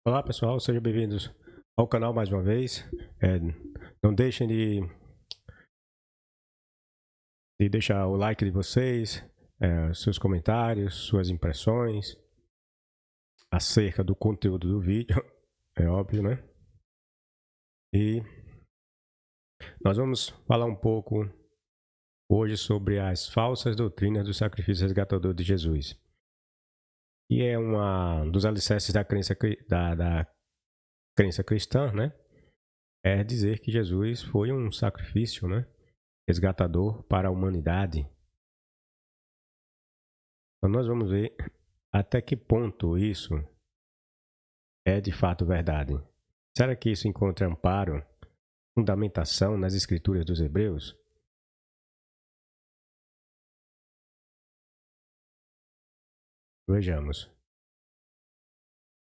Olá pessoal, sejam bem-vindos ao canal mais uma vez. Não deixem de deixar o like de vocês, seus comentários, suas impressões acerca do conteúdo do vídeo, é óbvio, né? E nós vamos falar um pouco hoje sobre as falsas doutrinas do sacrifício resgatador de Jesus, que é um dos alicerces da crença cristã, né? É dizer que Jesus foi um sacrifício, né? Resgatador para a humanidade. Então nós vamos ver até que ponto isso é de fato verdade. Será que isso encontra amparo, fundamentação nas escrituras dos Hebreus? Vejamos.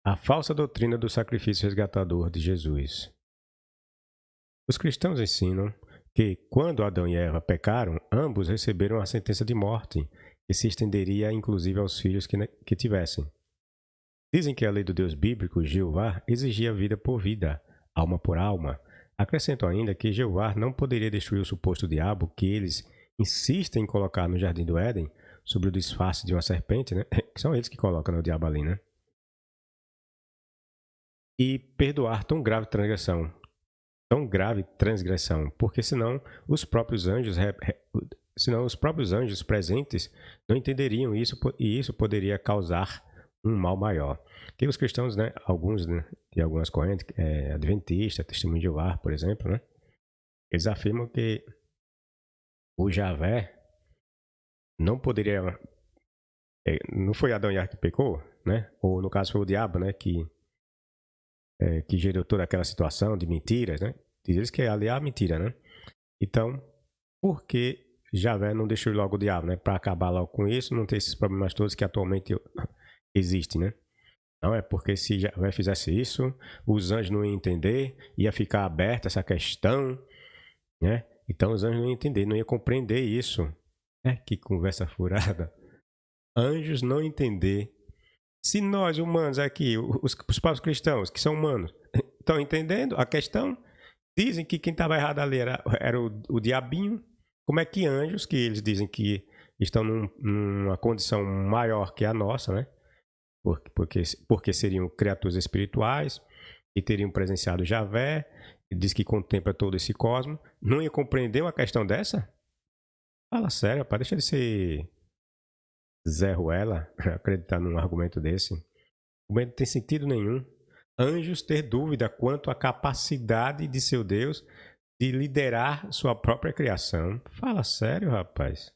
A falsa doutrina do sacrifício resgatador de Jesus. Os cristãos ensinam que, quando Adão e Eva pecaram, ambos receberam a sentença de morte, que se estenderia inclusive aos filhos que tivessem. Dizem que a lei do Deus bíblico, Jeová, exigia vida por vida, alma por alma. Acrescentam ainda que Jeová não poderia destruir o suposto diabo que eles insistem em colocar no jardim do Éden, sob o disfarce de uma serpente, né? Que são eles que colocam, né, o diabo ali, né? E perdoar tão grave transgressão, porque senão os próprios anjos presentes não entenderiam isso e isso poderia causar um mal maior. Que os cristãos, né, alguns, né, de algumas correntes, adventistas, testemunho de Jeová, por exemplo, né, eles afirmam que o Javé não poderia, não foi Adão e Eva que pecou, né, ou no caso foi o diabo, né, que gerou toda aquela situação de mentiras, né, diz eles que ali é a mentira, né. Então, por que Javé não deixou logo o diabo, né, para acabar logo com isso, não ter esses problemas todos que atualmente existem, né? Não, é porque se Javé fizesse isso, os anjos não iam entender, ia ficar aberta essa questão, né? Então os anjos não iam entender, não iam compreender isso. Que conversa furada. Anjos não entender. Se nós humanos aqui, os próprios cristãos, que são humanos, estão entendendo a questão, dizem que quem estava errado ali era o diabinho. Como é que anjos, que eles dizem que estão numa condição maior que a nossa, né? Porque seriam criaturas espirituais e teriam presenciado Javé, e diz que contempla todo esse cosmos, não ia compreender uma questão dessa? Fala sério, rapaz, deixa de ser Zé Ruela, acreditar num argumento desse. O argumento não tem sentido nenhum. Anjos ter dúvida quanto à capacidade de seu Deus de liderar sua própria criação. Fala sério, rapaz.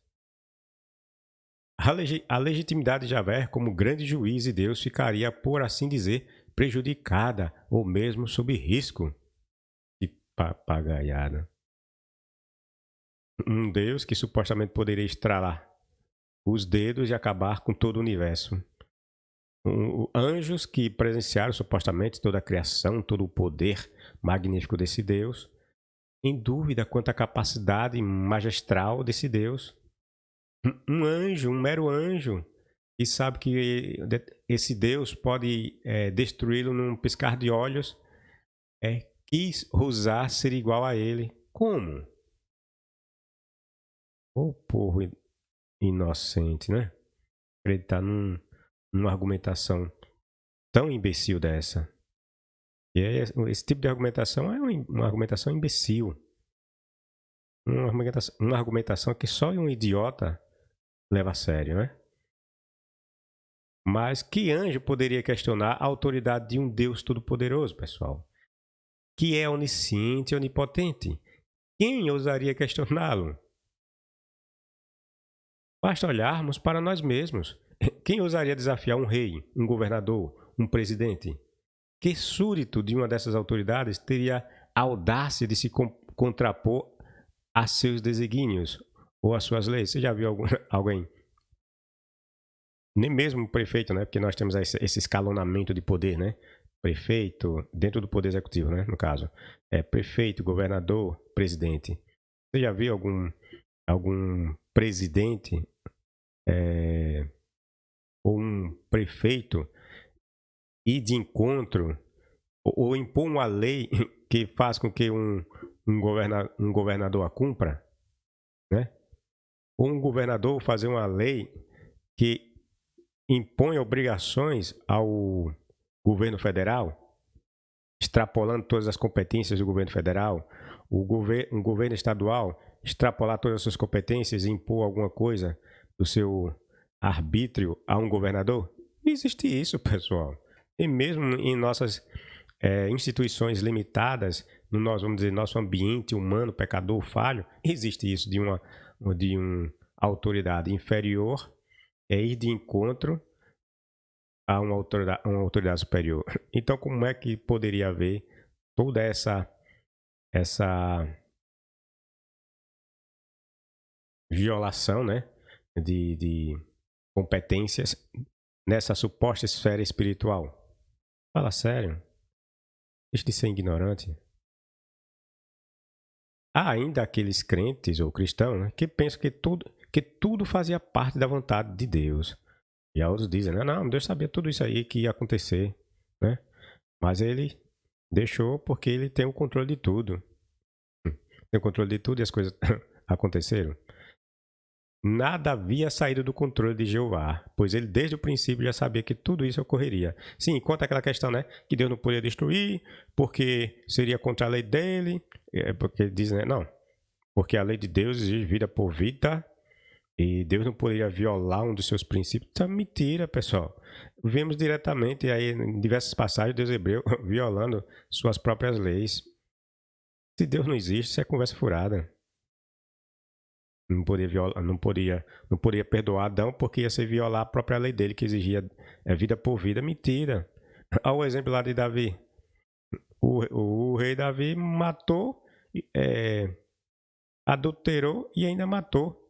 A legitimidade de Javé como grande juiz de Deus ficaria, por assim dizer, prejudicada ou mesmo sob risco. Que papagaiada. Um Deus que supostamente poderia estralar os dedos e acabar com todo o universo. Anjos que presenciaram supostamente toda a criação, todo o poder magnífico desse Deus, em dúvida quanto à capacidade magistral desse Deus. Um anjo, um mero anjo, e sabe que esse Deus pode destruí-lo num piscar de olhos, quis ousar ser igual a ele. Como? Ô povo inocente, né? Acreditar numa argumentação tão imbecil dessa. E esse tipo de argumentação é uma argumentação imbecil. Uma argumentação que só um idiota leva a sério, né? Mas que anjo poderia questionar a autoridade de um Deus todo-poderoso, pessoal? Que é onisciente e onipotente. Quem ousaria questioná-lo? Basta olharmos para nós mesmos. Quem ousaria desafiar um rei, um governador, um presidente? Que súdito de uma dessas autoridades teria a audácia de se contrapor a seus desígnios ou às suas leis? Você já viu alguém? Nem mesmo o prefeito, né? Porque nós temos esse escalonamento de poder, né? Prefeito, dentro do poder executivo, né? No caso, prefeito, governador, presidente. Você já viu algum presidente ou um prefeito ir de encontro ou impor uma lei que faz com que um governador a cumpra, né? Ou um governador fazer uma lei que impõe obrigações ao governo federal, extrapolando todas as competências do governo federal, um governo estadual extrapolar todas as suas competências e impor alguma coisa do seu arbítrio a um governador? Não existe isso, pessoal. E mesmo em nossas instituições limitadas, no nosso ambiente humano, pecador, falho, existe isso de uma autoridade inferior ir de encontro a uma autoridade superior. Então, como é que poderia haver toda essa violação, né, de competências nessa suposta esfera espiritual? Fala sério. Deixa de ser ignorante. Há ainda aqueles crentes ou cristãos, né, que pensam que tudo fazia parte da vontade de Deus. E outros dizem, não, Deus sabia tudo isso aí que ia acontecer, né? Mas ele deixou porque ele tem o controle de tudo. Tem o controle de tudo e as coisas aconteceram. Nada havia saído do controle de Jeová, pois ele desde o princípio já sabia que tudo isso ocorreria. Sim, quanto àquela questão, né, que Deus não podia destruir, porque seria contra a lei dele, porque diz, né, não, porque a lei de Deus exige vida por vida, e Deus não poderia violar um dos seus princípios. Isso é mentira, pessoal. Vemos diretamente aí em diversas passagens Deus hebreu violando suas próprias leis. Se Deus não existe, isso é conversa furada. Não poderia perdoar Adão porque ia ser violar a própria lei dele que exigia vida por vida. Mentira. Olha o exemplo lá de Davi. O rei Davi matou, adulterou e ainda matou.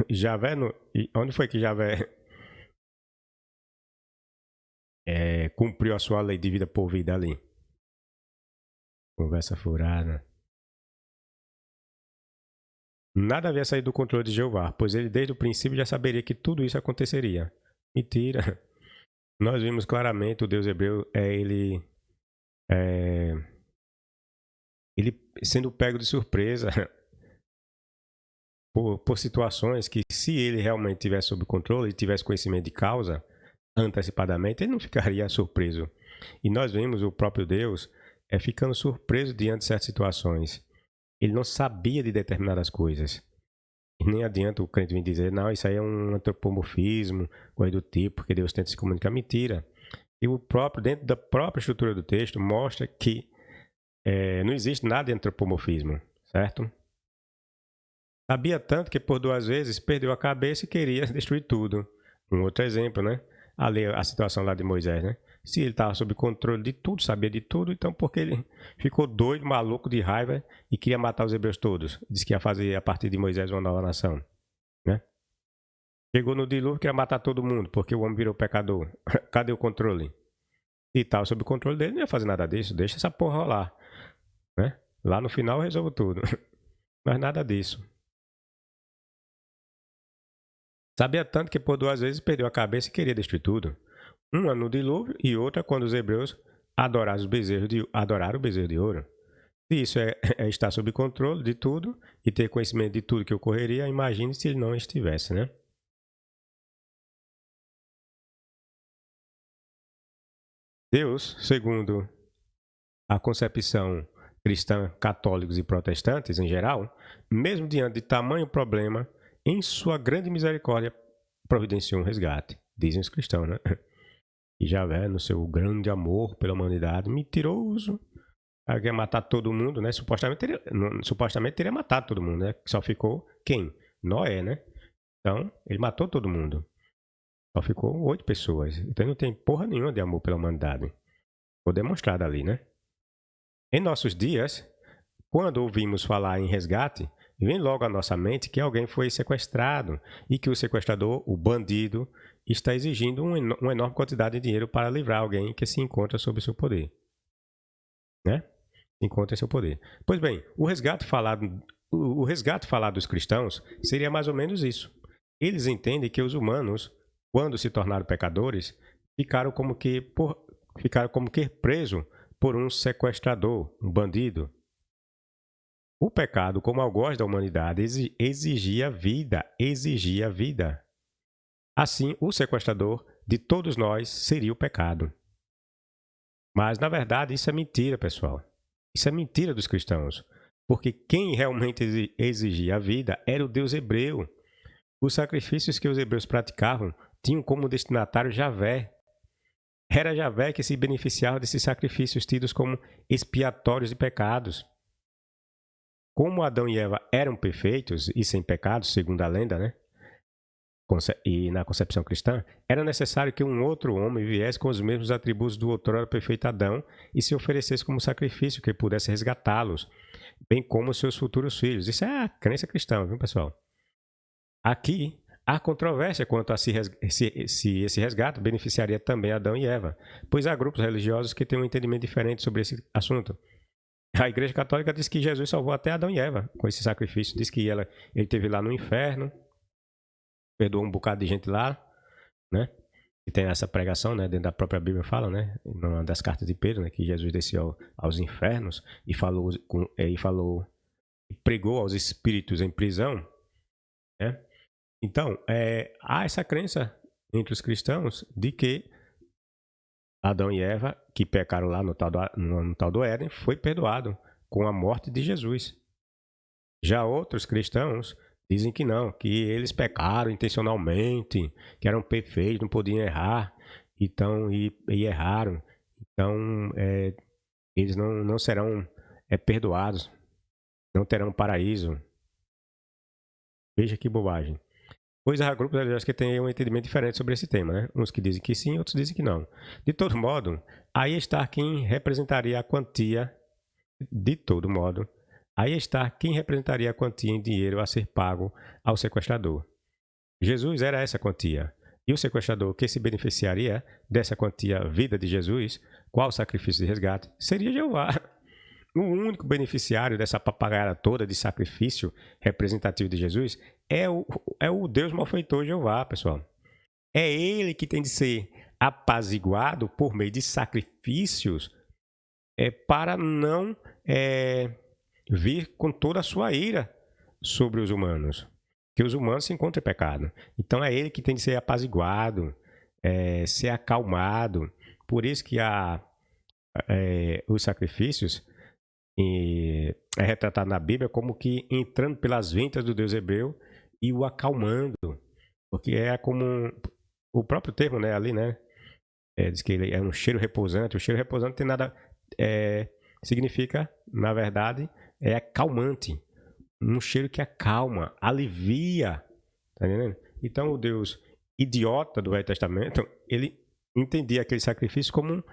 Javé, onde foi que Javé cumpriu a sua lei de vida por vida ali? Conversa furada. Nada havia saído do controle de Jeová, pois ele desde o princípio já saberia que tudo isso aconteceria. Mentira. Nós vimos claramente o Deus hebreu, ele sendo pego de surpresa por situações que, se ele realmente tivesse sob controle e tivesse conhecimento de causa antecipadamente, ele não ficaria surpreso. E nós vemos o próprio Deus ficando surpreso diante de certas situações. Ele não sabia de determinadas coisas. E nem adianta o crente vir dizer, não, isso aí é um antropomorfismo, coisa do tipo, porque Deus tenta se comunicar. Mentira. E dentro da própria estrutura do texto, mostra que não existe nada de antropomorfismo, certo? Sabia tanto que por 2 vezes perdeu a cabeça e queria destruir tudo. Um outro exemplo, né? A situação lá de Moisés, né? Se ele estava sob controle de tudo, sabia de tudo, então por que ele ficou doido, maluco de raiva e queria matar os hebreus todos? Disse que ia fazer a partir de Moisés uma nova nação, né? Chegou no dilúvio, queria matar todo mundo, porque o homem virou pecador. Cadê o controle? Se estava sob controle dele, não ia fazer nada disso, deixa essa porra rolar, né? Lá no final eu resolvo tudo. Mas nada disso. Sabia tanto que por 2 vezes perdeu a cabeça e queria destruir tudo. Uma no dilúvio e outra quando os hebreus adoraram o bezerro de ouro. Se isso é estar sob controle de tudo e ter conhecimento de tudo que ocorreria, imagine se ele não estivesse, né? Deus, segundo a concepção cristã, católicos e protestantes em geral, mesmo diante de tamanho problema, em sua grande misericórdia, providenciou um resgate, dizem os cristãos, né? E Javé, no seu grande amor pela humanidade, mentiroso, quer matar todo mundo, né? Supostamente teria matado todo mundo, né? Só ficou quem? Noé, né? Então, ele matou todo mundo. Só ficou 8 pessoas. Então, não tem porra nenhuma de amor pela humanidade. Foi demonstrado ali, né? Em nossos dias, quando ouvimos falar em resgate, vem logo à nossa mente que alguém foi sequestrado e que o sequestrador, o bandido, está exigindo uma enorme quantidade de dinheiro para livrar alguém que se encontra sob seu poder, né? Se encontra em seu poder. Pois bem, o resgate falado dos cristãos seria mais ou menos isso. Eles entendem que os humanos, quando se tornaram pecadores, ficaram como que presos por um sequestrador, um bandido. O pecado, como algoz da humanidade, exigia vida. Assim, o sequestrador de todos nós seria o pecado. Mas, na verdade, isso é mentira, pessoal. Isso é mentira dos cristãos. Porque quem realmente exigia a vida era o Deus hebreu. Os sacrifícios que os hebreus praticavam tinham como destinatário Javé. Era Javé que se beneficiava desses sacrifícios tidos como expiatórios de pecados. Como Adão e Eva eram perfeitos e sem pecados, segundo a lenda, né? E na concepção cristã, era necessário que um outro homem viesse com os mesmos atributos do outrora perfeito Adão e se oferecesse como sacrifício que pudesse resgatá-los, bem como seus futuros filhos. Isso é a crença cristã, viu, pessoal? Aqui, há controvérsia quanto a se esse resgate beneficiaria também Adão e Eva, pois há grupos religiosos que têm um entendimento diferente sobre esse assunto. A Igreja Católica diz que Jesus salvou até Adão e Eva com esse sacrifício. Diz que ele esteve lá no inferno, perdoou um bocado de gente lá, né? E tem essa pregação, né? Dentro da própria Bíblia fala, né? Numa das cartas de Pedro, né? Que Jesus desceu aos infernos e pregou aos espíritos em prisão, né? Então, há essa crença entre os cristãos de que Adão e Eva, que pecaram lá no tal do Éden, foi perdoado com a morte de Jesus. Já outros cristãos dizem que não, que eles pecaram intencionalmente, que eram perfeitos, não podiam errar, então, e erraram. Então, eles não serão perdoados, não terão paraíso. Veja que bobagem. Pois há grupos religiosos que têm um entendimento diferente sobre esse tema, né? Uns que dizem que sim, outros dizem que não. De todo modo, aí está quem representaria a quantia. De todo modo, aí está quem representaria a quantia em dinheiro a ser pago ao sequestrador. Jesus era essa quantia. E o sequestrador que se beneficiaria dessa quantia vida de Jesus, qual sacrifício de resgate, seria Jeová. O único beneficiário dessa papagaiada toda de sacrifício representativo de Jesus é o Deus malfeitor Jeová, pessoal. É ele que tem de ser apaziguado por meio de sacrifícios para não vir com toda a sua ira sobre os humanos. Que os humanos se encontram em pecado. Então é ele que tem de ser apaziguado, ser acalmado. Por isso que os sacrifícios é retratado na Bíblia como que entrando pelas ventas do Deus hebreu e o acalmando, porque é como o próprio termo, né, ali, né, diz que ele é um cheiro repousante. O cheiro repousante tem nada, significa, na verdade, é acalmante, um cheiro que acalma, alivia, tá entendendo? Então o Deus idiota do Velho Testamento, ele entendia aquele sacrifício como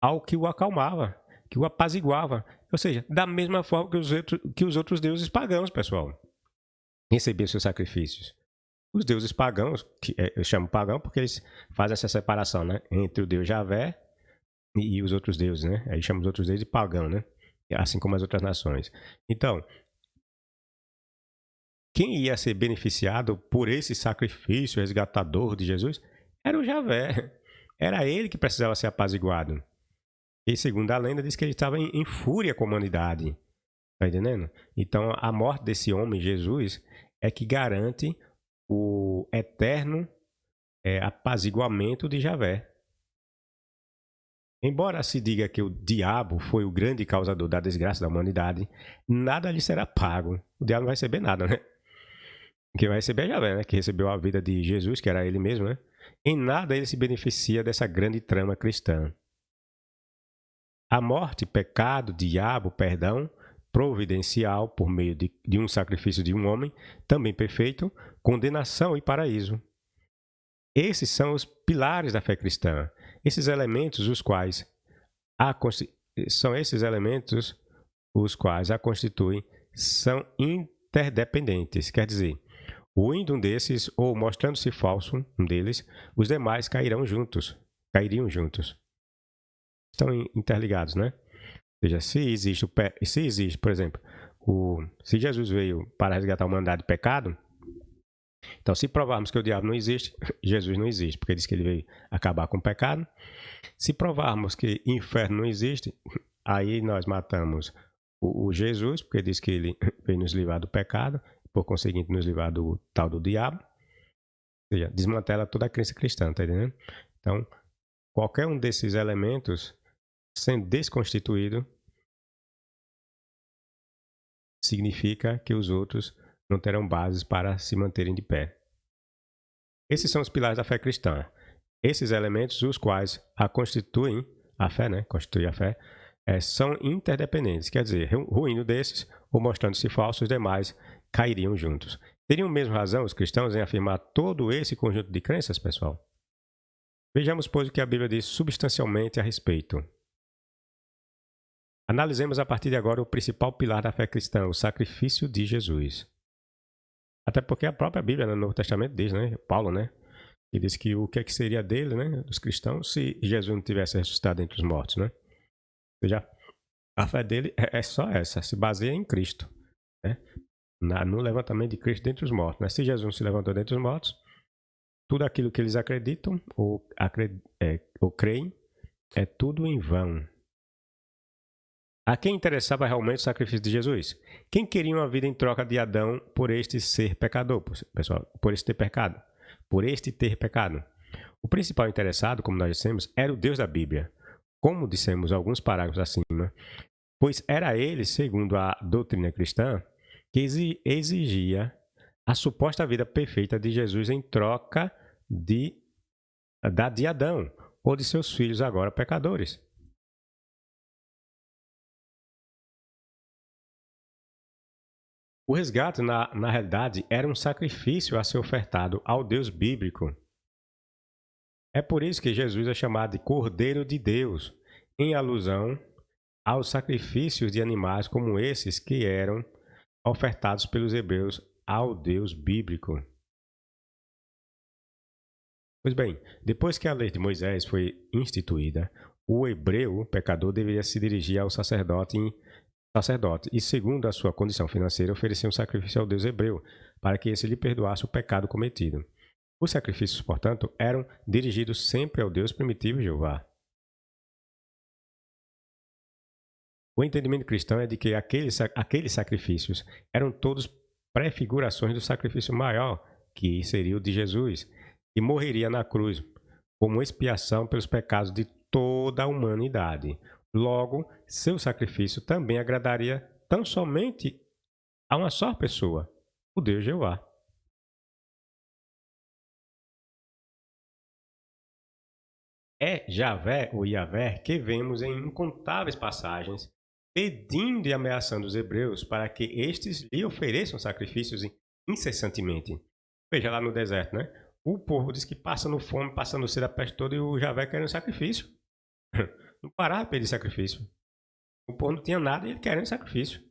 algo que o acalmava, que o apaziguava. Ou seja, da mesma forma que os outros deuses pagãos, pessoal, recebiam seus sacrifícios. Os deuses pagãos, que eu chamo pagão porque eles fazem essa separação, né, entre o Deus Javé e os outros deuses, né? Aí chamam os outros deuses de pagão, né? Assim como as outras nações. Então, quem ia ser beneficiado por esse sacrifício resgatador de Jesus era o Javé. Era ele que precisava ser apaziguado. E segundo a lenda, diz que ele estava em fúria com a humanidade. Tá entendendo? Então, a morte desse homem, Jesus, é que garante o eterno apaziguamento de Javé. Embora se diga que o diabo foi o grande causador da desgraça da humanidade, nada lhe será pago. O diabo não vai receber nada, né? Quem vai receber é Javé, né? Que recebeu a vida de Jesus, que era ele mesmo, né? Em nada ele se beneficia dessa grande trama cristã. A morte, pecado, diabo, perdão, providencial por meio de um sacrifício de um homem, também perfeito, condenação e paraíso. Esses são os pilares da fé cristã. Esses elementos são esses elementos os quais a constituem, são interdependentes. Quer dizer, o indo um desses, ou mostrando-se falso um deles, os demais cairiam juntos. Estão interligados, né? Ou seja, se existe, por exemplo, se Jesus veio para resgatar a humanidade de pecado, Então, se provarmos que o diabo não existe, Jesus não existe, porque diz que ele veio acabar com o pecado. Se provarmos que inferno não existe, aí nós matamos o Jesus, porque diz que ele veio nos livrar do pecado, por conseguinte nos livrar do tal do diabo. Ou seja, desmantela toda a crença cristã, tá entendendo? Então, qualquer um desses elementos sendo desconstituído significa que os outros não terão bases para se manterem de pé. Esses são os pilares da fé cristã. Esses elementos, os quais a constituem, a fé, né? Constitui a fé, são interdependentes. Quer dizer, ruindo desses ou mostrando-se falsos, os demais cairiam juntos. Teriam mesmo razão os cristãos em afirmar todo esse conjunto de crenças, pessoal? Vejamos, pois, o que a Bíblia diz substancialmente a respeito. Analisemos a partir de agora o principal pilar da fé cristã, o sacrifício de Jesus. Até porque a própria Bíblia, no Novo Testamento, diz, né? Paulo, né? E diz que o que, que seria dele, né? Dos cristãos, se Jesus não tivesse ressuscitado entre os mortos, né? Ou seja, a fé dele é só essa, se baseia em Cristo, né? No levantamento de Cristo dentre os mortos, né? Se Jesus não se levantou dentre os mortos, tudo aquilo que eles acreditam ou creem é tudo em vão. A quem interessava realmente o sacrifício de Jesus? Quem queria uma vida em troca de Adão por este ser pecador, pessoal? Por este ter pecado? Por este ter pecado? O principal interessado, como nós dissemos, era o Deus da Bíblia. Como dissemos alguns parágrafos acima, pois era ele, segundo a doutrina cristã, que exigia a suposta vida perfeita de Jesus em troca da de Adão ou de seus filhos agora pecadores. O resgate, na realidade, era um sacrifício a ser ofertado ao Deus bíblico. É por isso que Jesus é chamado de Cordeiro de Deus, em alusão aos sacrifícios de animais como esses que eram ofertados pelos hebreus ao Deus bíblico. Pois bem, depois que a lei de Moisés foi instituída, o hebreu, o pecador, deveria se dirigir ao sacerdote e, segundo a sua condição financeira, oferecer um sacrifício ao Deus hebreu, para que esse lhe perdoasse o pecado cometido. Os sacrifícios, portanto, eram dirigidos sempre ao Deus primitivo Jeová. O entendimento cristão é de que aqueles sacrifícios eram todos prefigurações do sacrifício maior, que seria o de Jesus, que morreria na cruz como expiação pelos pecados de toda a humanidade. Logo, seu sacrifício também agradaria tão somente a uma só pessoa, o Deus Jeová. É Javé ou Yahvé que vemos em incontáveis passagens pedindo e ameaçando os hebreus para que estes lhe ofereçam sacrifícios incessantemente. Veja lá no deserto, né? O povo diz que passa no fome, passa no sede a peste toda e o Javé querendo sacrifício. Não parava de pedir sacrifício. O povo não tinha nada e ele querendo sacrifício.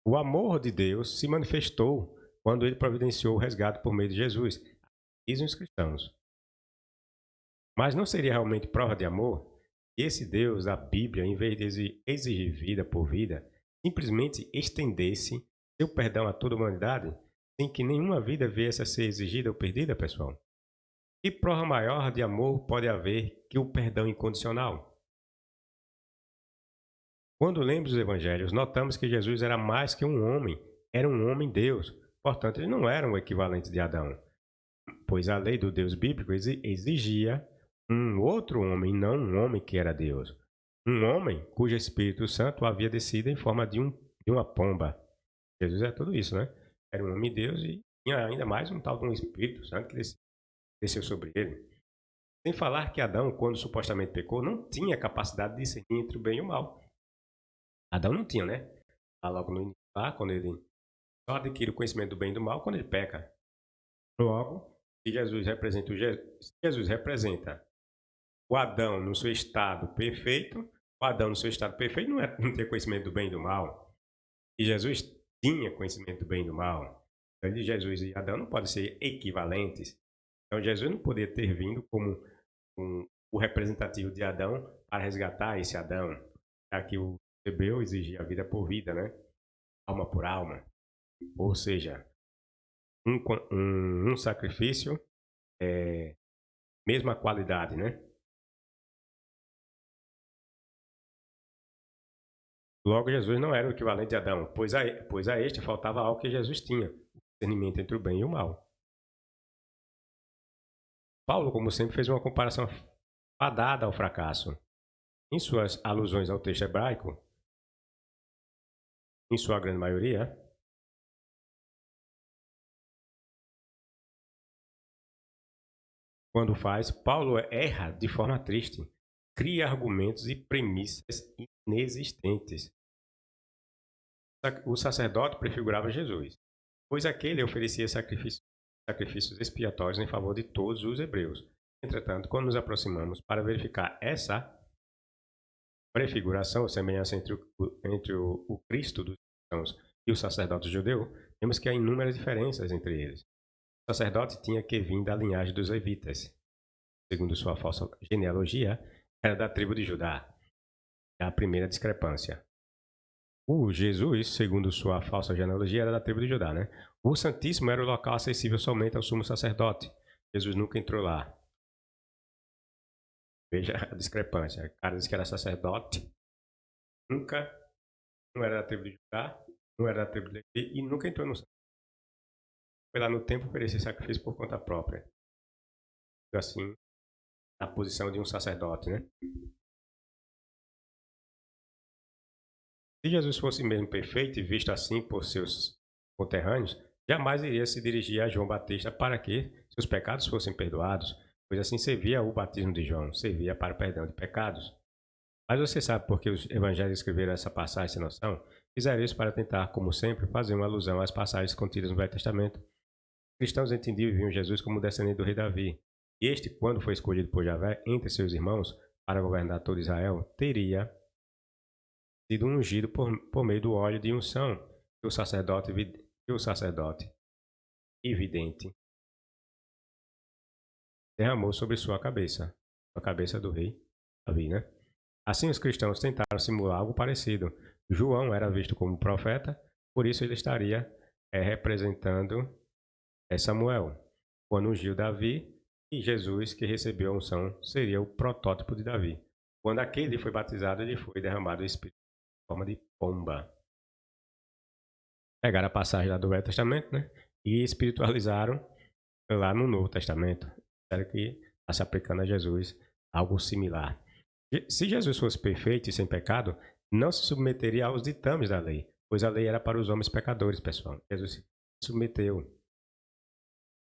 O amor de Deus se manifestou quando ele providenciou o resgate por meio de Jesus, dizem os cristãos. Mas não seria realmente prova de amor que esse Deus da Bíblia, em vez de exigir vida por vida, simplesmente estendesse seu perdão a toda a humanidade, sem que nenhuma vida viesse a ser exigida ou perdida, pessoal? Que prova maior de amor pode haver que o perdão incondicional? Quando lemos os evangelhos, notamos que Jesus era mais que um homem, era um homem-deus. Portanto, ele não era um equivalente de Adão, pois a lei do Deus bíblico exigia um outro homem, não um homem que era Deus. Um homem cujo Espírito Santo havia descido em forma de uma pomba. Jesus é tudo isso, né? Era um homem-deus e tinha ainda mais um tal de um Espírito Santo que desceu sobre ele. Sem falar que Adão, quando supostamente pecou, não tinha capacidade de discernir entre o bem e o mal. Adão não tinha, né? Lá logo no início, lá, quando ele só adquire o conhecimento do bem e do mal quando ele peca. Logo, se Jesus representa o Adão no seu estado perfeito, o Adão no seu estado perfeito não ter conhecimento do bem e do mal. E Jesus tinha conhecimento do bem e do mal. Então, Jesus e Adão não podem ser equivalentes. Então, Jesus não poderia ter vindo como o representativo de Adão para resgatar esse Adão, já que o hebreu exigia a vida por vida, né? alma por alma, ou seja, um sacrifício, mesma qualidade, né? Logo, Jesus não era o equivalente de Adão, pois a este faltava algo que Jesus tinha, o discernimento entre o bem e o mal. Paulo, como sempre, fez uma comparação fadada ao fracasso. Em suas alusões ao texto hebraico, em sua grande maioria, quando faz, Paulo erra de forma triste, cria argumentos e premissas inexistentes. O sacerdote prefigurava Jesus, pois aquele oferecia sacrifícios expiatórios em favor de todos os hebreus. Entretanto, quando nos aproximamos para verificar essa prefiguração, semelhança entre o Cristo dos cristãos e o sacerdote judeu, vemos que há inúmeras diferenças entre eles. O sacerdote tinha que vir da linhagem dos levitas. Segundo sua falsa genealogia, era da tribo de Judá. É a primeira discrepância. O Jesus, segundo sua falsa genealogia, era da tribo de Judá, né? O Santíssimo era o local acessível somente ao sumo sacerdote. Jesus nunca entrou lá. Veja a discrepância. O cara disse que era sacerdote, nunca, não era da tribo de Judá, não era da tribo de Levi e nunca entrou no santuário. Foi lá no templo oferecer sacrifício por conta própria. Assim, na posição de um sacerdote, né? Se Jesus fosse mesmo perfeito e visto assim por seus conterrâneos, jamais iria se dirigir a João Batista para que seus pecados fossem perdoados, pois assim servia o batismo de João, servia para o perdão de pecados. Mas você sabe por que os evangelhos escreveram essa passagem sem noção? Fizeram isso para tentar, como sempre, fazer uma alusão às passagens contidas no Velho Testamento. Os cristãos entendiam e viam Jesus como descendente do rei Davi. E este, quando foi escolhido por Javé entre seus irmãos para governar todo Israel, teria sido ungido por meio do óleo de unção que o sacerdote evidente derramou sobre sua cabeça, a cabeça do rei Davi, né? Assim os cristãos tentaram simular algo parecido. João era visto como profeta, por isso ele estaria representando Samuel, quando ungiu Davi, e Jesus, que recebeu a unção, seria o protótipo de Davi. Quando aquele foi batizado, ele foi derramado o Espírito em forma de pomba. Pegaram a passagem lá do Velho Testamento, né? E espiritualizaram lá no Novo Testamento. Espero que está se aplicando a Jesus algo similar. Se Jesus fosse perfeito e sem pecado, não se submeteria aos ditames da lei, pois a lei era para os homens pecadores, pessoal. Jesus se submeteu.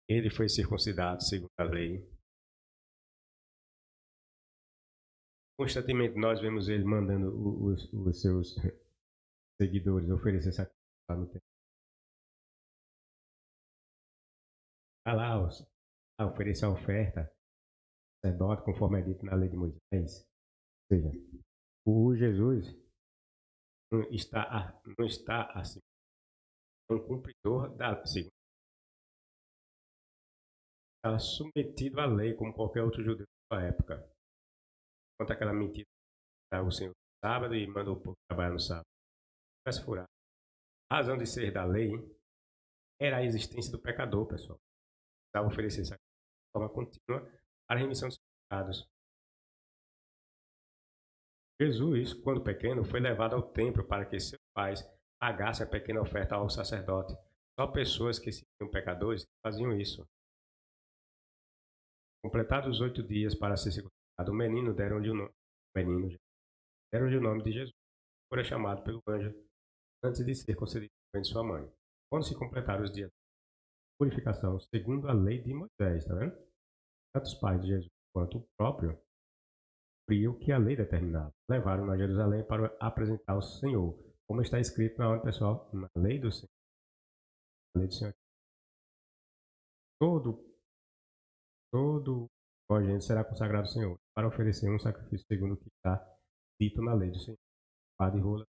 Ele foi circuncidado segundo a lei. Constantemente nós vemos ele mandando os seus seguidores oferecer sacrifício lá no templo. Vai lá, oferecer a oferta, sacerdote, conforme é dito na lei de Moisés. Ou seja, o Jesus não está assim, um cumpridor da lei, está submetido à lei como qualquer outro judeu da sua época. Conta aquela mentira que o Senhor no sábado e mandou o povo trabalhar no sábado. Mas furar. A razão de ser da lei era a existência do pecador, pessoal. Precisava oferecer sacrifício de forma contínua para a remissão dos pecados. Jesus, quando pequeno, foi levado ao templo para que seus pais pagassem a pequena oferta ao sacerdote. Só pessoas que se tinham pecadores faziam isso. Completados os 8 dias para ser circuncidado, o menino deram-lhe o nome de Jesus. Foi chamado pelo anjo antes de ser concedido de sua mãe. Quando se completaram os dias de purificação, segundo a lei de Moisés, tá vendo? Tanto os pais de Jesus quanto o próprio cumpriam o que a lei determinava. Levaram-no a Jerusalém para apresentar ao Senhor, como está escrito na onde, pessoal? Na lei do Senhor. Na lei do Senhor. Todo, todo nojento será consagrado ao Senhor, para oferecer um sacrifício segundo o que está dito na lei do Senhor. Espada e rola.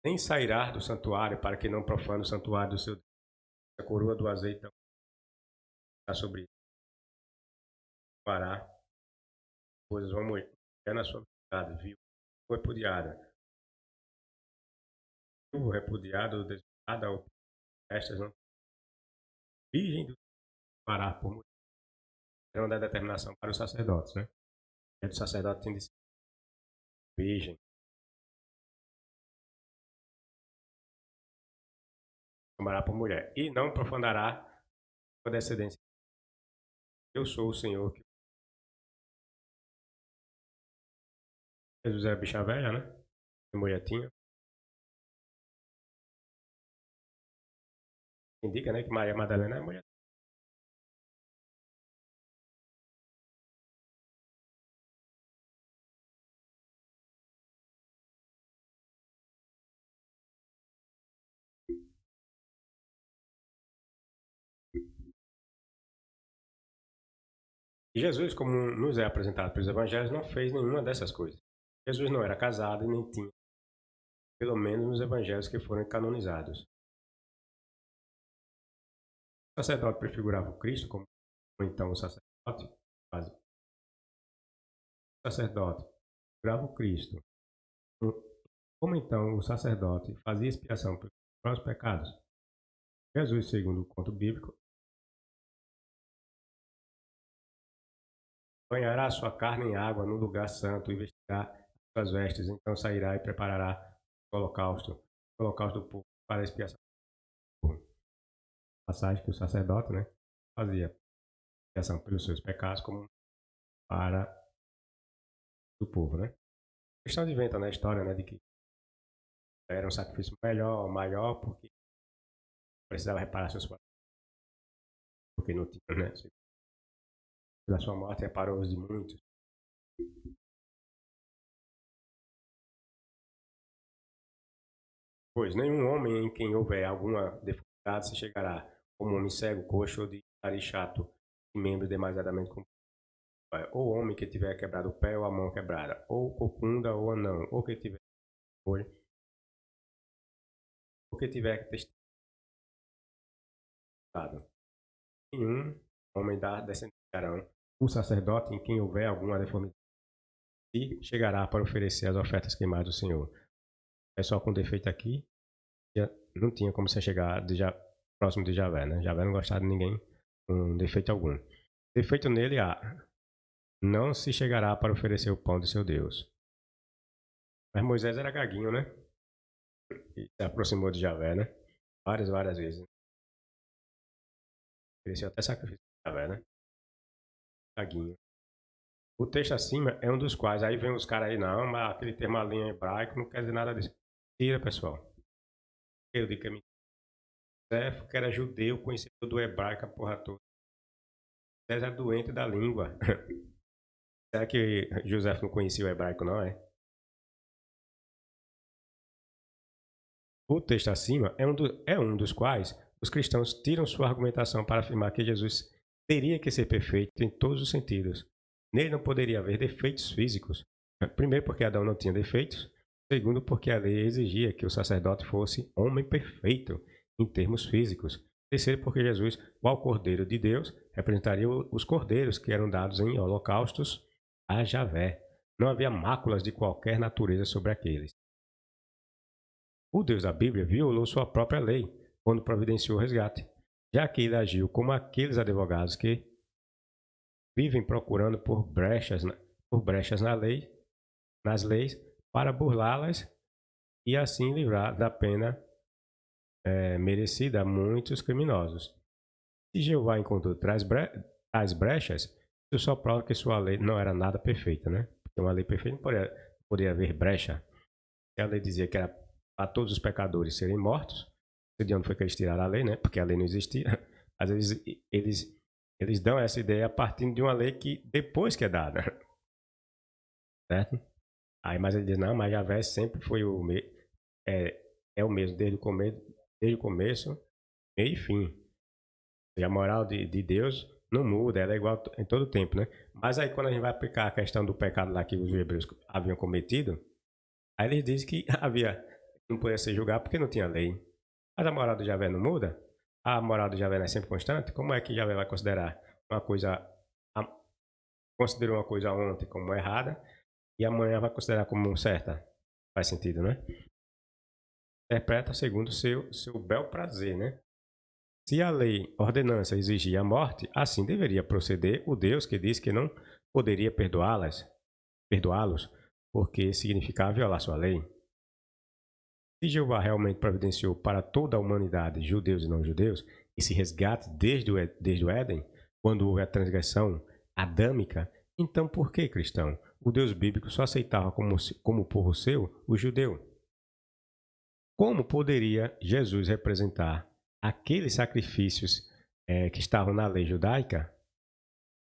Nem sairá do santuário para que não profane o santuário do seu Deus. A coroa do azeite está sobre ele. Fará coisas vão morrer na sua verdade, viu? Foi repudiada. o repudiado, desviada ou estas não virgem do parar por mulher. É uma determinação para os sacerdotes, né? O sacerdote tem de ser virgem, tomará por mulher. E não profanará a descendência. Eu sou o Senhor. Jesus é bicha velha, né? A mulher tinha. Indica, né, que Maria Madalena é mulher. E Jesus, como nos é apresentado pelos evangelhos, não fez nenhuma dessas coisas. Jesus não era casado e nem tinha, pelo menos nos evangelhos que foram canonizados. O sacerdote prefigurava o Cristo, como então o sacerdote fazia. O sacerdote prefigurava o Cristo, como então o sacerdote fazia expiação pelos próprios pecados. Jesus, segundo o conto bíblico, banhará sua carne em água no lugar santo e vestirá suas vestes, então sairá e preparará o holocausto do povo para a expiação do povo. Passagem que o sacerdote, né, fazia expiação pelos seus pecados como para o povo, né? A questão inventa na história, né, de que era um sacrifício melhor, maior, porque precisava reparar seus pecados, porque não tinha, né? Pela sua morte reparou os de muitos. Pois nenhum homem em quem houver alguma deformidade se chegará, como homem cego, coxo ou de nariz chato, e membro demasiadamente comprido. Ou homem que tiver quebrado o pé ou a mão quebrada, ou corcunda ou anão, ou que tiver olho, ou que tiver testado. Nenhum homem da descendência de Arão, o sacerdote em quem houver alguma deformidade, e chegará para oferecer as ofertas queimadas do Senhor. Pessoal com defeito aqui, não tinha como você chegar próximo de Javé, né? Javé não gostava de ninguém com defeito algum. Defeito nele há. Não se chegará para oferecer o pão de seu Deus. Mas Moisés era gaguinho, né? E se aproximou de Javé, né? Várias vezes. Ofereceu até sacrifício de Javé, né? Gaguinho. O texto acima é um dos quais. Aí vem os caras aí, não, mas aquele termo ali em hebraico não quer dizer nada disso. Tira, pessoal. Eu digo que é mentira. José, que era judeu, conhecedor do hebraico, a porra toda. José é doente da língua. Será que José não conhecia o hebraico, não é? O texto acima é um dos quais os cristãos tiram sua argumentação para afirmar que Jesus teria que ser perfeito em todos os sentidos. Nele não poderia haver defeitos físicos. Primeiro, porque Adão não tinha defeitos. Segundo, porque a lei exigia que o sacerdote fosse homem perfeito em termos físicos. Terceiro, porque Jesus, qual Cordeiro de Deus, representaria os cordeiros que eram dados em holocaustos a Javé. Não havia máculas de qualquer natureza sobre aqueles. O Deus da Bíblia violou sua própria lei quando providenciou o resgate, já que ele agiu como aqueles advogados que vivem procurando por brechas nas leis para burlá-las e assim livrar da pena merecida a muitos criminosos. Se Jeová encontrou tais brechas, isso só prova que sua lei não era nada perfeita, né? Porque uma lei perfeita não poderia haver brecha. A lei dizia que era para todos os pecadores serem mortos. De onde foi que eles tiraram a lei, né? Porque a lei não existia. Às vezes eles dão essa ideia a partir de uma lei que depois que é dada, certo? Aí, mas ele diz, não, mas Javé sempre foi é o mesmo desde o começo, meio e fim. E a moral de Deus não muda, ela é igual em todo tempo, né? Mas aí quando a gente vai aplicar a questão do pecado lá que os hebreus haviam cometido, aí eles dizem que não podia ser julgado porque não tinha lei. Mas a moral do Javé não muda? A moral do Javé não é sempre constante? Como é que Javé vai considerar uma coisa, considerou uma coisa ontem como errada e amanhã vai considerar como certa? Faz sentido, né? interpreta segundo o seu bel prazer, né? Se a lei, ordenança, exigia a morte, assim deveria proceder o Deus que diz que não poderia perdoá-los, porque significava violar sua lei. Se Jeová realmente providenciou para toda a humanidade, judeus e não judeus, esse resgate desde o Éden, quando houve a transgressão adâmica, então por que, cristão, o Deus bíblico só aceitava como povo seu o judeu? Como poderia Jesus representar aqueles sacrifícios que estavam na lei judaica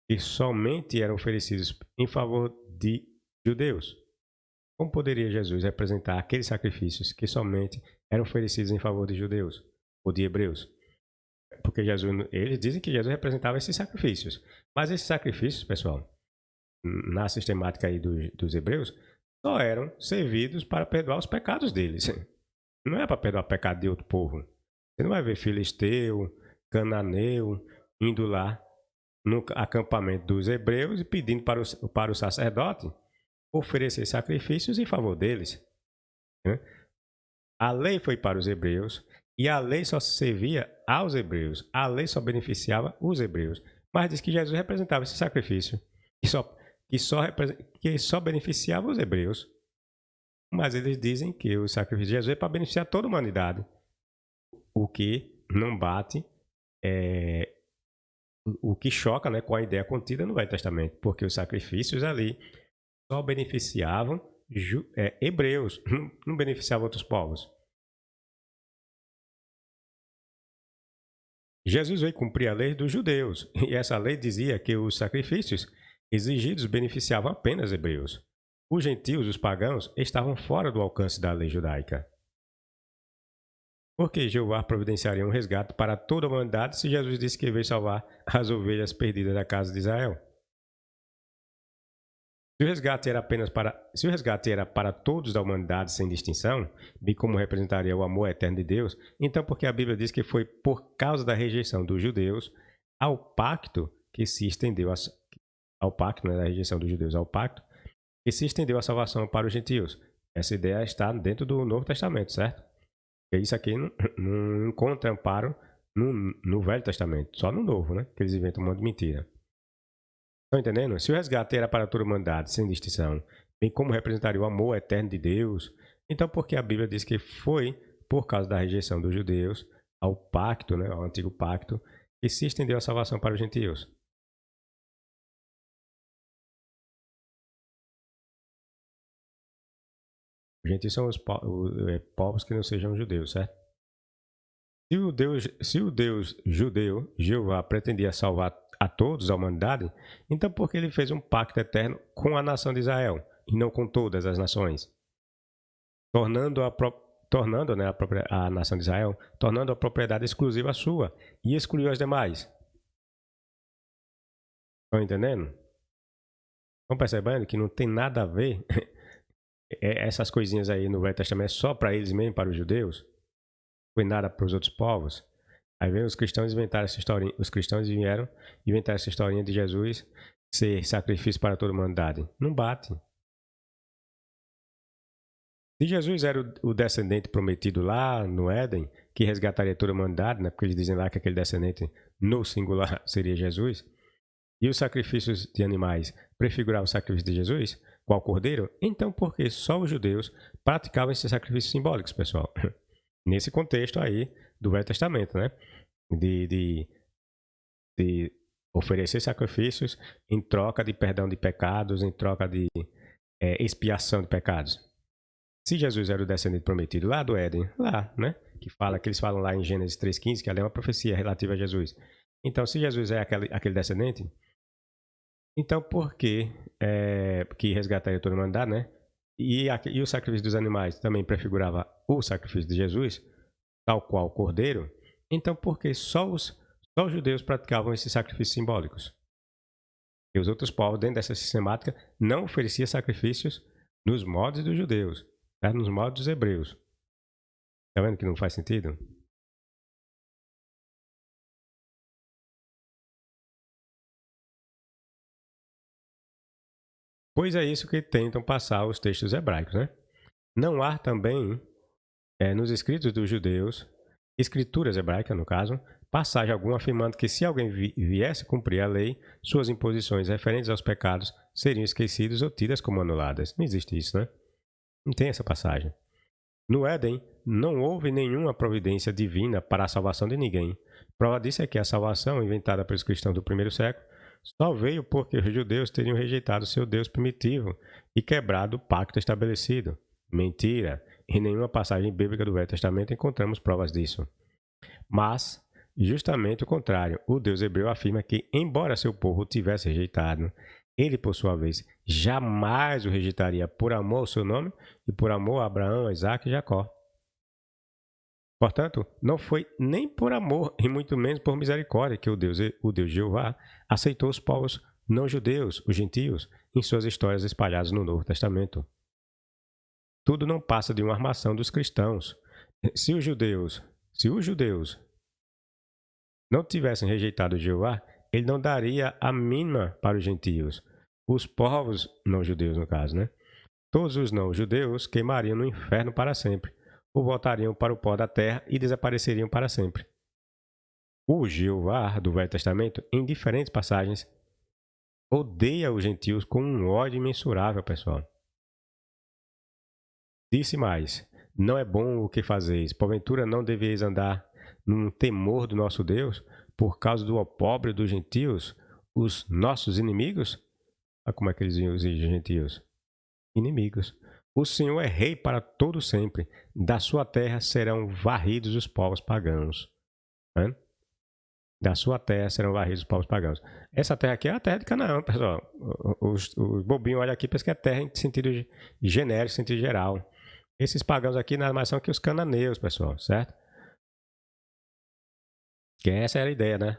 que somente eram oferecidos em favor de judeus? Como poderia Jesus representar aqueles sacrifícios que somente eram oferecidos em favor de judeus ou de hebreus? Porque eles dizem que Jesus representava esses sacrifícios. Mas esses sacrifícios, pessoal, na sistemática aí dos hebreus, só eram servidos para perdoar os pecados deles. Não é para perdoar o pecado de outro povo. Você não vai ver filisteu, cananeu, indo lá no acampamento dos hebreus e pedindo para o sacerdote oferecer sacrifícios em favor deles. Né? A lei foi para os hebreus e a lei só servia aos hebreus. A lei só beneficiava os hebreus. Mas diz que Jesus representava esse sacrifício que só beneficiava os hebreus. Mas eles dizem que o sacrifício de Jesus é para beneficiar toda a humanidade. O que não bate, o que choca, né, com a ideia contida no Velho Testamento, porque os sacrifícios ali só beneficiavam hebreus, não beneficiavam outros povos. Jesus veio cumprir a lei dos judeus, e essa lei dizia que os sacrifícios exigidos beneficiavam apenas hebreus. Os gentios, os pagãos, estavam fora do alcance da lei judaica. Por que Jeová providenciaria um resgate para toda a humanidade se Jesus disse que veio salvar as ovelhas perdidas da casa de Israel? Se o resgate era para todos da humanidade sem distinção, bem como representaria o amor eterno de Deus, então por que a Bíblia diz que foi por causa da rejeição dos judeus ao pacto que se estendeu ao pacto, né, da rejeição dos judeus ao pacto, que se estendeu a salvação para os gentios? Essa ideia está dentro do Novo Testamento, certo? Porque isso aqui não encontra amparo no Velho Testamento, só no Novo, né? Que eles inventam um monte de mentira. Estão entendendo? Se o resgate era para toda a humanidade, sem distinção, bem como representaria o amor eterno de Deus, então por que a Bíblia diz que foi por causa da rejeição dos judeus ao pacto, né, ao antigo pacto, que se estendeu a salvação para os gentios? Os gentios são os povos que não sejam judeus, certo? Se o Deus judeu, Jeová, pretendia salvar a todos, a humanidade, então por que ele fez um pacto eterno com a nação de Israel e não com todas as nações? Tornando, né, a nação de Israel, tornando a propriedade exclusiva sua e excluiu as demais. Estão entendendo? Estão percebendo que não tem nada a ver essas coisinhas aí no Velho Testamento só para eles mesmo, para os judeus? Foi nada para os outros povos? Aí vem os cristãos inventaram essa historinha, os cristãos vieram inventar essa historinha de Jesus ser sacrifício para toda a humanidade. Não bate. Se Jesus era o descendente prometido lá no Éden, que resgataria toda a humanidade, né? Porque eles dizem lá que aquele descendente no singular seria Jesus, e os sacrifícios de animais prefiguravam o sacrifício de Jesus, qual cordeiro, então por que só os judeus praticavam esses sacrifícios simbólicos, pessoal? Nesse contexto aí do Velho Testamento, né? De, de oferecer sacrifícios em troca de perdão de pecados, em troca de expiação de pecados. Se Jesus era o descendente prometido lá do Éden, lá, né? Que eles falam lá em Gênesis 3,15, que ali é uma profecia relativa a Jesus. Então, se Jesus é aquele descendente, então por que resgataria toda a humanidade, né? E o sacrifício dos animais também prefigurava o sacrifício de Jesus, tal qual o cordeiro. Então por que só os judeus praticavam esses sacrifícios simbólicos? E os outros povos, dentro dessa sistemática, não ofereciam sacrifícios nos modos dos judeus, né? Nos modos dos hebreus. Tá vendo que não faz sentido? Pois é isso que tentam passar os textos hebraicos, né? Não há também nos escritos dos judeus, escrituras hebraicas no caso, passagem alguma afirmando que se alguém viesse cumprir a lei, suas imposições referentes aos pecados seriam esquecidas ou tidas como anuladas. Não existe isso, né? Não tem essa passagem. No Éden, não houve nenhuma providência divina para a salvação de ninguém. Prova disso é que a salvação, inventada pelos cristãos do primeiro século, só veio porque os judeus teriam rejeitado seu Deus primitivo e quebrado o pacto estabelecido. Mentira! Em nenhuma passagem bíblica do Velho Testamento encontramos provas disso. Mas, justamente o contrário, o Deus hebreu afirma que, embora seu povo o tivesse rejeitado, ele, por sua vez, jamais o rejeitaria por amor ao seu nome e por amor a Abraão, Isaac e Jacó. Portanto, não foi nem por amor e muito menos por misericórdia que o Deus Jeová aceitou os povos não judeus, os gentios, em suas histórias espalhadas no Novo Testamento. Tudo não passa de uma armação dos cristãos. Se os judeus não tivessem rejeitado Jeová, ele não daria a mínima para os gentios. Os povos não judeus, no caso, né? Todos os não judeus queimariam no inferno para sempre, ou voltariam para o pó da terra e desapareceriam para sempre. O Jeová do Velho Testamento, em diferentes passagens, odeia os gentios com um ódio imensurável, pessoal. Disse mais: não é bom o que fazeis, porventura não deveis andar num temor do nosso Deus, por causa do opróbrio dos gentios, os nossos inimigos? Ah, como é que eles diziam os gentios? Inimigos. O Senhor é rei para todo sempre. Da sua terra serão varridos os povos pagãos. Da sua terra serão varridos os povos pagãos. Essa terra aqui é a terra de Canaã, pessoal. Os bobinhos olham aqui e pensam que é terra em sentido genérico, sentido geral. Esses pagãos aqui nada mais são que os cananeus, pessoal, certo? Que essa era a ideia, né?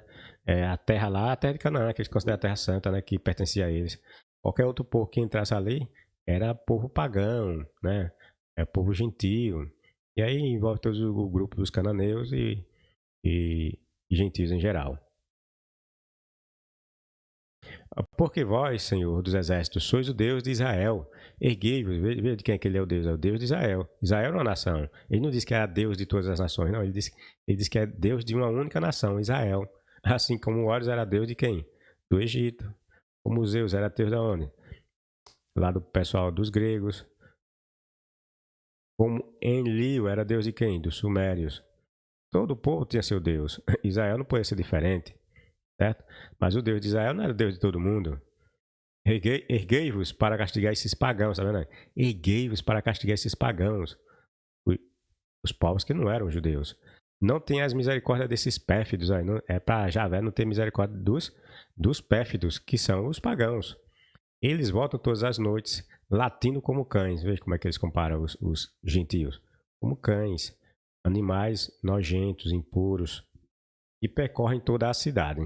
A terra lá, a terra de Canaã, que eles consideram a terra santa, né? Que pertencia a eles. Qualquer outro povo que entrasse ali era povo pagão, né? É povo gentio. E aí envolve todo o grupo dos cananeus e gentios em geral. Porque vós, Senhor dos exércitos, sois o Deus de Israel. Erguei-vos, veja de quem é que ele é o Deus de Israel. Israel é uma nação. Ele não diz que é Deus de todas as nações, não. Ele diz que é Deus de uma única nação, Israel. Assim como o Horus era Deus de quem? Do Egito. Como Zeus era Deus de onde? Lá do pessoal dos gregos. Como Enlil era Deus de quem? Dos sumérios. Todo o povo tinha seu Deus. Israel não podia ser diferente, certo? Mas o Deus de Israel não era Deus de todo mundo. Erguei-vos para castigar esses pagãos, tá vendo? Erguei-vos para castigar esses pagãos, os povos que não eram judeus. Não tenhas misericórdia desses pérfidos aí. Não, é para Javé não ter misericórdia dos pérfidos, que são os pagãos. Eles voltam todas as noites, latindo como cães. Veja como é que eles comparam os gentios. Como cães, animais nojentos, impuros, e percorrem toda a cidade.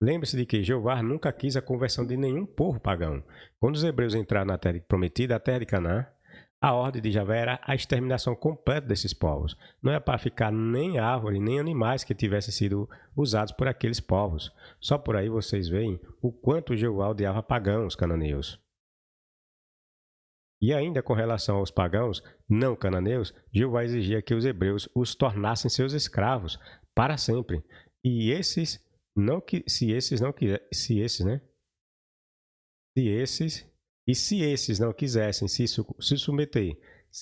Lembre-se de que Jeová nunca quis a conversão de nenhum povo pagão. Quando os hebreus entraram na terra prometida, a terra de Canaã, a ordem de Javé era a exterminação completa desses povos. Não era para ficar nem árvore, nem animais que tivessem sido usados por aqueles povos. Só por aí vocês veem o quanto Jeová odiava pagãos cananeus. E ainda com relação aos pagãos não cananeus, Jeová exigia que os hebreus os tornassem seus escravos para sempre. E esses não que se esses não não quisessem se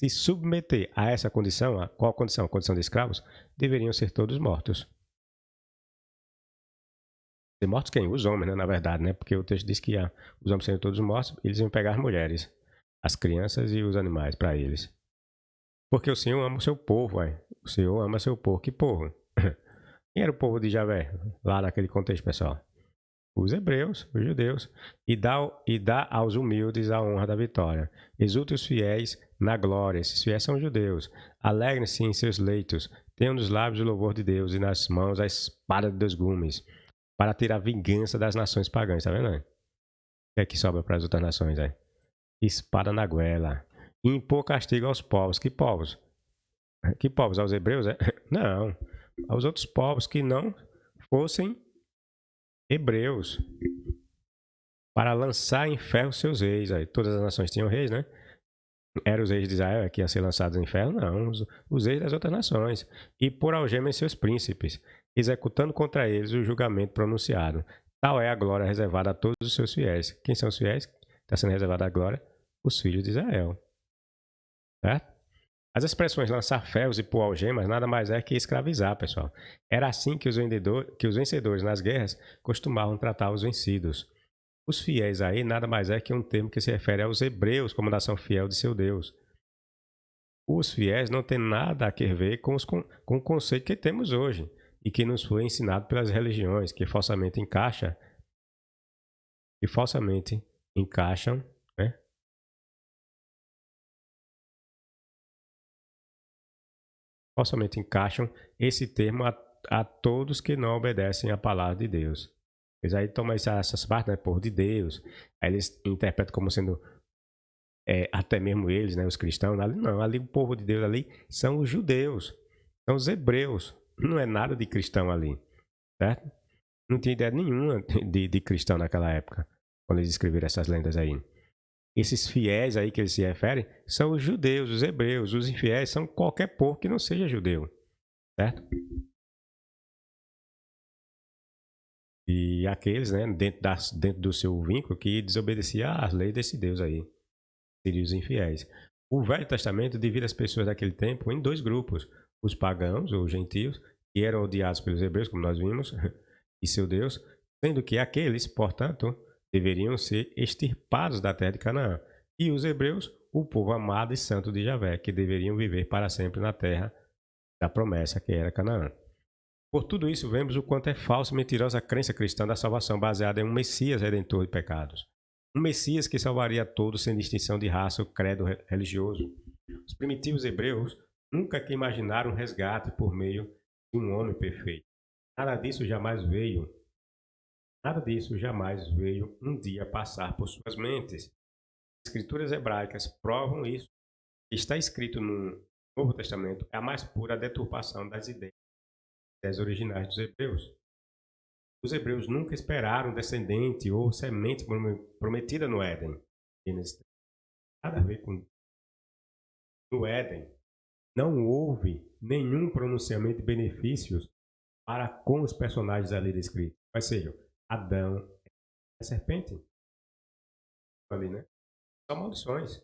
submeter a essa condição, qual condição? A condição de escravos, deveriam ser todos mortos. Ser mortos quem? Os homens, né, na verdade, né? Porque o texto diz que os homens seriam todos mortos, eles iam pegar as mulheres, as crianças e os animais para eles. Porque o Senhor ama o seu povo, ué. O Senhor ama seu povo. Que povo? Quem era o povo de Javé, lá naquele contexto, pessoal? Os hebreus, os judeus, e dá aos humildes a honra da vitória. Exulte os fiéis na glória. Esses fiéis são judeus. Alegrem-se em seus leitos. Tenham nos lábios o louvor de Deus e nas mãos a espada de 2 gumes, para ter a vingança das nações pagãs. Tá vendo? O que é que sobra para as outras nações? Espada na goela. E impor castigo aos povos. Que povos? Que povos? Aos hebreus? Não. Aos outros povos que não fossem hebreus, para lançar em ferro seus reis. Aí, todas as nações tinham reis, né? Eram os reis de Israel que iam ser lançados no inferno? Não, os reis das outras nações. E por algemas seus príncipes, executando contra eles o julgamento pronunciado. Tal é a glória reservada a todos os seus fiéis. Quem são os fiéis? Está sendo reservada a glória? Os filhos de Israel. Certo? As expressões lançar ferros e pôr algemas nada mais é que escravizar, pessoal. Era assim que os vencedores nas guerras costumavam tratar os vencidos. Os fiéis aí nada mais é que um termo que se refere aos hebreus como nação fiel de seu Deus. Os fiéis não têm nada a ver com o conceito que temos hoje e que nos foi ensinado pelas religiões que falsamente encaixam, né? Falsamente encaixam esse termo a todos que não obedecem à palavra de Deus. Eles aí tomam essas partes, né, povo de Deus, aí eles interpretam como sendo até mesmo eles, né, os cristãos, ali não, ali o povo de Deus ali são os judeus, são os hebreus, não é nada de cristão ali, certo? Não tinha ideia nenhuma de cristão naquela época, quando eles escreveram essas lendas aí. Esses fiéis aí que eles se referem são os judeus, os hebreus, os infiéis são qualquer povo que não seja judeu, certo? E aqueles, né, dentro do seu vínculo, que desobedecia às leis desse Deus aí, seriam os infiéis. O Velho Testamento divide as pessoas daquele tempo em dois grupos: os pagãos, ou gentios, que eram odiados pelos hebreus, como nós vimos, e seu Deus, sendo que aqueles, portanto, deveriam ser extirpados da terra de Canaã, e os hebreus, o povo amado e santo de Javé, que deveriam viver para sempre na terra da promessa que era Canaã. Por tudo isso, vemos o quanto é falsa e mentirosa a crença cristã da salvação baseada em um Messias redentor de pecados. Um Messias que salvaria a todos sem distinção de raça ou credo religioso. Os primitivos hebreus nunca que imaginaram um resgate por meio de um homem perfeito. Nada disso jamais veio. Nada disso jamais veio um dia passar por suas mentes. As escrituras hebraicas provam isso. Está escrito no Novo Testamento é a mais pura deturpação das ideias originais dos hebreus. Os hebreus nunca esperaram descendente ou semente prometida no Éden. Nada a ver com no Éden. Não houve nenhum pronunciamento de benefícios para com os personagens ali descritos. Ou seja, Adão e a serpente. Ali, né? São maldições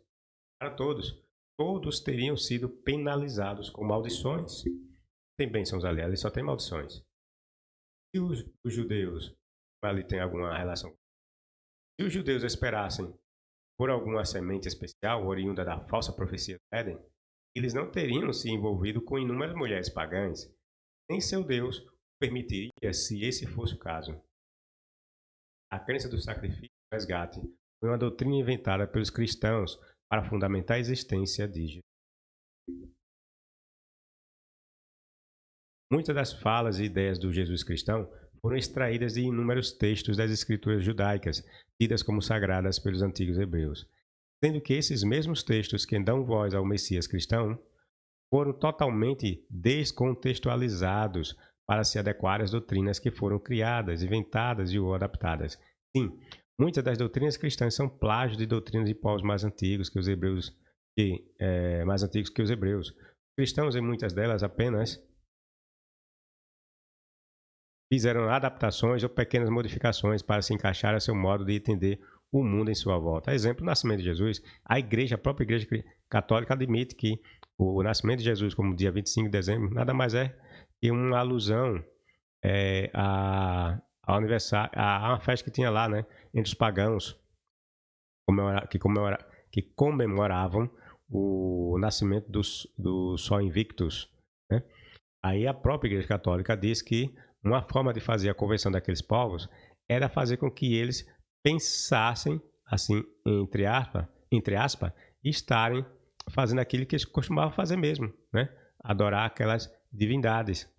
para todos. Todos teriam sido penalizados com maldições. Tem bênçãos ali só tem maldições. Se os judeus ali tem alguma relação. Se os judeus esperassem por alguma semente especial oriunda da falsa profecia do Éden, eles não teriam se envolvido com inúmeras mulheres pagãs. Nem seu Deus permitiria se esse fosse o caso. A crença do sacrifício e resgate foi uma doutrina inventada pelos cristãos para fundamentar a existência de Jesus. Muitas das falas e ideias do Jesus cristão foram extraídas de inúmeros textos das escrituras judaicas, tidas como sagradas pelos antigos hebreus, sendo que esses mesmos textos que dão voz ao Messias cristão foram totalmente descontextualizados para se adequar às doutrinas que foram criadas, inventadas e ou adaptadas. Sim, muitas das doutrinas cristãs são plágios de doutrinas de povos mais antigos que os hebreus, mais antigos que os hebreus. Os cristãos, em muitas delas, apenas fizeram adaptações ou pequenas modificações para se encaixar a seu modo de entender o mundo em sua volta. Exemplo, o nascimento de Jesus, a própria igreja católica admite que o nascimento de Jesus, como dia 25 de dezembro, nada mais é que uma alusão ao aniversário, a uma festa que tinha lá, né, entre os pagãos, que comemoravam o nascimento do Sol Invictus, né? Aí a própria Igreja Católica diz que uma forma de fazer a conversão daqueles povos era fazer com que eles pensassem, assim, entre aspas, estarem fazendo aquilo que eles costumavam fazer mesmo, né? Adorar aquelas divindades.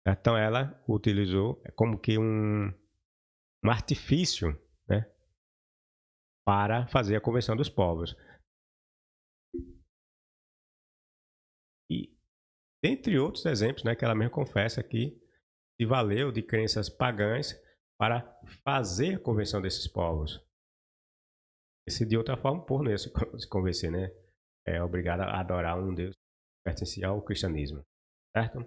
Então ela utilizou como que um artifício, né, para fazer a conversão dos povos. E dentre outros exemplos, né, que ela mesmo confessa que se valeu de crenças pagãs para fazer a conversão desses povos. E se de outra forma, por não se convencer, né? é obrigado a adorar um Deus que pertencia ao cristianismo, certo?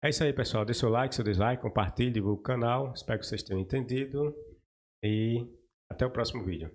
É isso aí, pessoal. Deixe seu like, seu dislike, compartilhe, divulgue o canal. Espero que vocês tenham entendido e até o próximo vídeo.